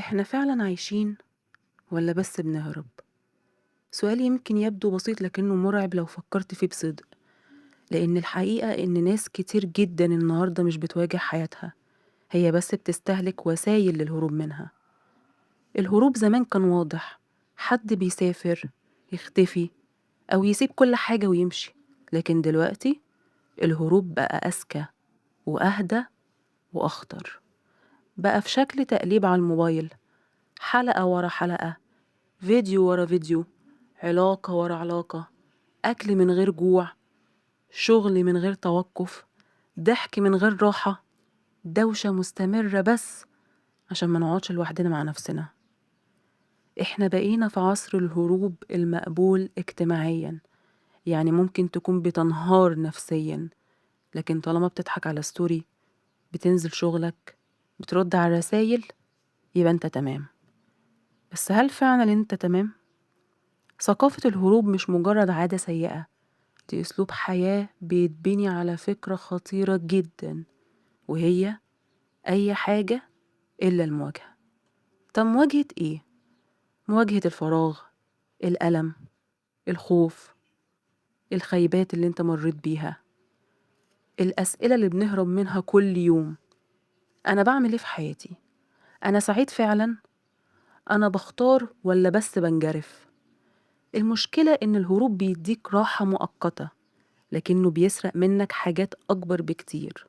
إحنا فعلا عايشين ولا بس بنهرب؟ سؤال يمكن يبدو بسيط لكنه مرعب لو فكرت فيه بصدق، لأن الحقيقة إن ناس كتير جدا النهاردة مش بتواجه حياتها، هي بس بتستهلك وسايل للهروب منها. الهروب زمان كان واضح، حد بيسافر، يختفي، أو يسيب كل حاجة ويمشي. لكن دلوقتي الهروب بقى أذكى وأهدى وأخطر، بقى في شكل تقليب على الموبايل، حلقة ورا حلقة، فيديو ورا فيديو، علاقة ورا علاقة، أكل من غير جوع، شغل من غير توقف، ضحك من غير راحة، دوشة مستمرة بس عشان ما نقعدش لوحدنا مع نفسنا. إحنا بقينا في عصر الهروب المقبول اجتماعيا، يعني ممكن تكون بتنهار نفسيا، لكن طالما بتضحك على ستوري، بتنزل شغلك، بترد على رسايل، يبقى انت تمام. بس هل فعلا انت تمام؟ ثقافة الهروب مش مجرد عادة سيئة، دي أسلوب حياة بيتبني على فكرة خطيرة جدا، وهي أي حاجة إلا المواجهة. طب مواجهة إيه؟ مواجهة الفراغ، الألم، الخوف، الخيبات اللي انت مريت بيها، الأسئلة اللي بنهرب منها كل يوم. أنا بعمل إيه في حياتي؟ أنا سعيد فعلا؟ أنا بختار ولا بس بنجرف؟ المشكلة إن الهروب بيديك راحة مؤقتة، لكنه بيسرق منك حاجات أكبر بكتير: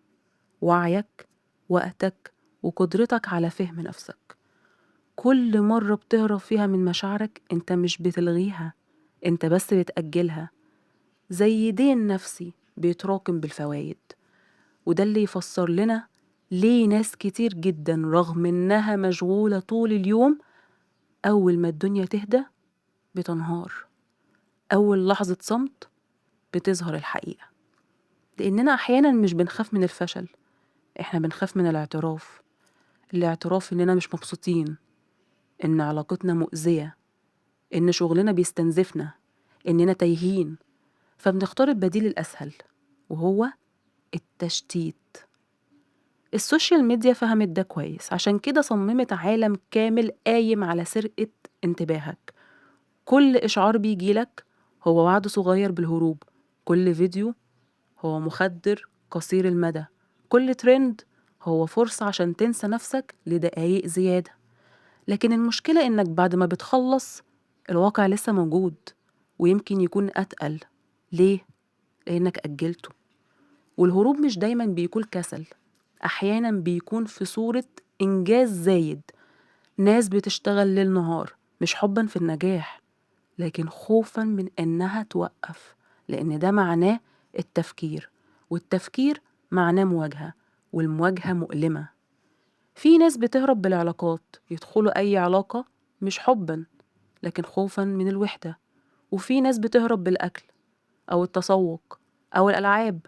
وعيك، وقتك، وقدرتك على فهم نفسك. كل مرة بتهرب فيها من مشاعرك انت مش بتلغيها، انت بس بتأجلها، زي دين نفسي بيتراكم بالفوايد. وده اللي يفسر لنا ليه ناس كتير جدا رغم انها مشغولة طول اليوم، أول ما الدنيا تهدى بتنهار، أول لحظة صمت بتظهر الحقيقة. لأننا أحيانا مش بنخاف من الفشل، إحنا بنخاف من الاعتراف إننا مش مبسوطين، إن علاقتنا مؤذية، إن شغلنا بيستنزفنا، إننا تايهين. فبنختار البديل الأسهل، وهو التشتيت. السوشيال ميديا فهمت ده كويس، عشان كده صممت عالم كامل قايم على سرقة انتباهك. كل إشعار بيجيلك هو وعد صغير بالهروب، كل فيديو هو مخدر قصير المدى، كل ترند هو فرصة عشان تنسى نفسك لدقايق زيادة. لكن المشكلة إنك بعد ما بتخلص، الواقع لسه موجود، ويمكن يكون أتقل. ليه؟ لأنك أجلته. والهروب مش دايما بيكون كسل، أحيانا بيكون في صورة إنجاز زايد. ناس بتشتغل ليل نهار مش حبا في النجاح، لكن خوفا من إنها توقف، لأن ده معناه التفكير، والتفكير معناه مواجهة، والمواجهة مؤلمة. في ناس بتهرب بالعلاقات، يدخلوا أي علاقة مش حبا لكن خوفا من الوحدة. وفي ناس بتهرب بالأكل، أو التسوق، أو الألعاب،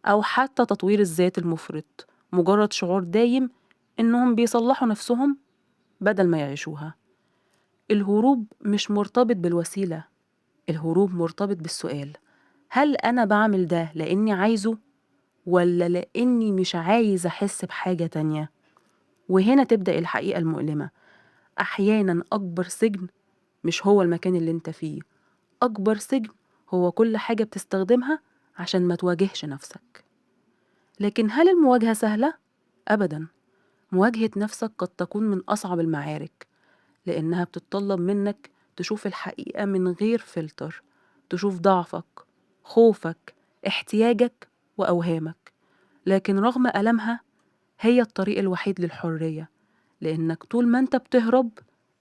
أو حتى تطوير الذات المفرط، مجرد شعور دايم إنهم بيصلحوا نفسهم بدل ما يعيشوها. الهروب مش مرتبط بالوسيلة، الهروب مرتبط بالسؤال: هل أنا بعمل ده لأني عايزه، ولا لأني مش عايز أحس بحاجة تانية؟ وهنا تبدأ الحقيقة المؤلمة. أحيانا أكبر سجن مش هو المكان اللي انت فيه، أكبر سجن هو كل حاجة بتستخدمها عشان ما تواجهش نفسك. لكن هل المواجهة سهلة؟ أبدا. مواجهة نفسك قد تكون من أصعب المعارك، لأنها بتتطلب منك تشوف الحقيقة من غير فلتر، تشوف ضعفك، خوفك، احتياجك، وأوهامك. لكن رغم ألمها، هي الطريق الوحيد للحرية، لأنك طول ما انت بتهرب،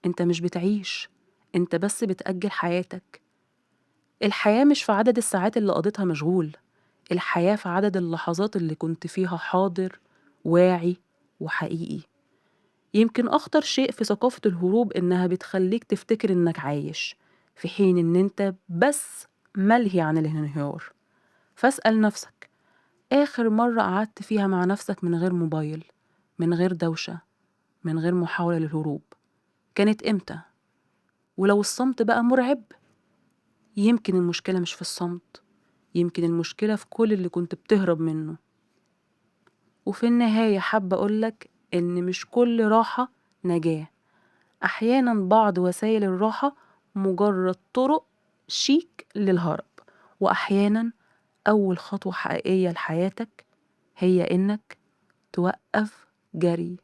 انت مش بتعيش، انت بس بتأجل حياتك. الحياة مش في عدد الساعات اللي قضيتها مشغول، الحياة في عدد اللحظات اللي كنت فيها حاضر، واعي، وحقيقي. يمكن أخطر شيء في ثقافة الهروب إنها بتخليك تفتكر إنك عايش، في حين إن أنت بس ملهي عن الانهيار. فاسأل نفسك: آخر مرة قعدت فيها مع نفسك من غير موبايل، من غير دوشة، من غير محاولة للهروب، كانت إمتى؟ ولو الصمت بقى مرعب، يمكن المشكلة مش في الصمت، يمكن المشكلة في كل اللي كنت بتهرب منه. وفي النهاية حابة أقولك إن مش كل راحة نجاة، أحيانًا بعض وسايل الراحة مجرد طرق شيك للهرب، وأحيانًا أول خطوة حقيقية لحياتك هي إنك توقّف جري.